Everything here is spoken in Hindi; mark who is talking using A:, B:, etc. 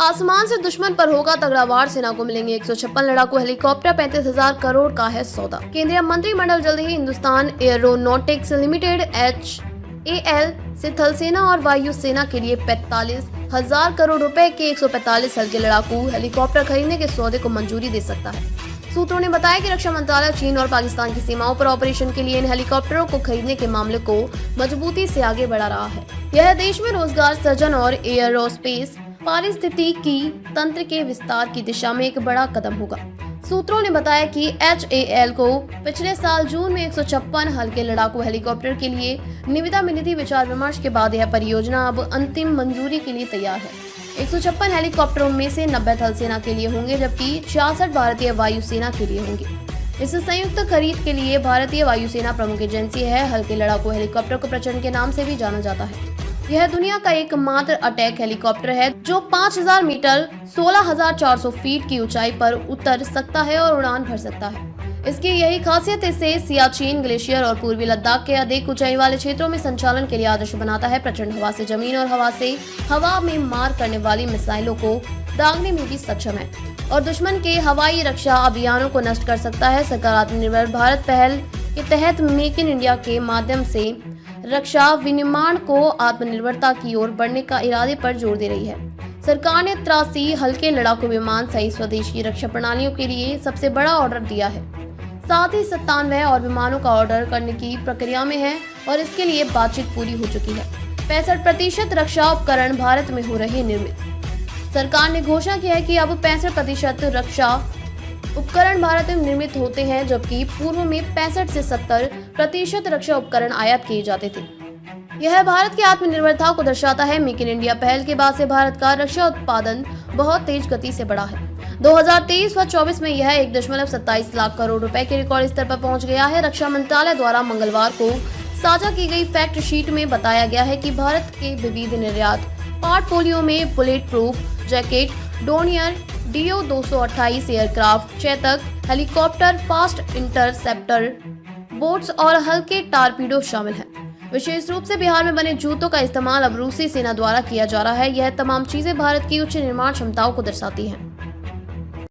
A: आसमान से दुश्मन पर होगा तगड़ा वार, सेना को मिलेंगे 156 लड़ाकू हेलीकॉप्टर, 35,000 करोड़ का है सौदा। केंद्रीय मंत्रिमंडल जल्द ही हिंदुस्तान एरोनॉटिक्स लिमिटेड HAL से थल सेना और वायु सेना के लिए 45,000 करोड़ रुपए के 145 हल्के लड़ाकू हेलीकॉप्टर खरीदने के सौदे को मंजूरी दे सकता है। सूत्रों ने बताया कि रक्षा मंत्रालय चीन और पाकिस्तान की सीमाओं पर ऑपरेशन के लिए इन हेलीकॉप्टरों को खरीदने के मामले को मजबूती से आगे बढ़ा रहा है। यह देश में रोजगार सृजन और एयरोस्पेस पारिस्थितिकी तंत्र के विस्तार की दिशा में एक बड़ा कदम होगा। सूत्रों ने बताया कि HAL को पिछले साल जून में 156 हल्के लड़ाकू हेलीकॉप्टर के लिए निविदा मिली थी। विचार विमर्श के बाद यह परियोजना अब अंतिम मंजूरी के लिए तैयार है। 156 हेलीकॉप्टरों में से 90 थल सेना के लिए होंगे, जबकि 66 भारतीय वायु सेना के लिए होंगे। इस संयुक्त खरीद के लिए भारतीय वायुसेना प्रमुख एजेंसी है। हल्के लड़ाकू हेलीकॉप्टर को प्रचंड के नाम से भी जाना जाता है। यह दुनिया का एकमात्र अटैक हेलीकॉप्टर है जो 5,000 मीटर 16,400 फीट की ऊंचाई पर उतर सकता है और उड़ान भर सकता है। इसकी यही खासियत इसे सियाचिन ग्लेशियर और पूर्वी लद्दाख के अधिक ऊंचाई वाले क्षेत्रों में संचालन के लिए आदर्श बनाता है। प्रचंड हवा से जमीन और हवा से हवा में मार करने वाली मिसाइलों को दागने में भी सक्षम है और दुश्मन के हवाई रक्षा अभियानों को नष्ट कर सकता है। सरकार आत्मनिर्भर भारत पहल के तहत मेक इन इंडिया के माध्यम से रक्षा विनिर्माण को आत्मनिर्भरता की ओर बढ़ने का इरादे पर जोर दे रही है। सरकार ने 83 हल्के लड़ाकू विमान सहित स्वदेशी रक्षा प्रणालियों के लिए सबसे बड़ा ऑर्डर दिया है। साथ ही 97 और विमानों का ऑर्डर करने की प्रक्रिया में है और इसके लिए बातचीत पूरी हो चुकी है। 65% रक्षा उपकरण भारत में हो रहे निर्मित। सरकार ने घोषणा की है कि अब 65% रक्षा उपकरण भारत में निर्मित होते हैं, जबकि पूर्व में 65 से 70% रक्षा उपकरण आयात किए जाते थे। यह भारत की आत्मनिर्भरता को दर्शाता है। मेक इन इंडिया पहल के बाद से भारत का रक्षा उत्पादन बहुत तेज गति से बढ़ा है। 2023 व 24 में यह 1.27 लाख करोड़ रुपए के रिकॉर्ड स्तर पर पहुंच गया है। रक्षा मंत्रालय द्वारा मंगलवार को साझा की गई फैक्ट शीट में बताया गया है कि भारत के विविध निर्यात पोर्टफोलियो में bullet proof jacket, Donear DO-228 aircraft, Chetak helicopter, fast interceptor boats और हल्के टारपीडो शामिल हैं। विशेष रूप से बिहार में बने जूतों का इस्तेमाल अब रूसी सेना द्वारा किया जा रहा है। यह तमाम चीजें भारत की उच्च निर्माण क्षमताओं को दर्शाती हैं।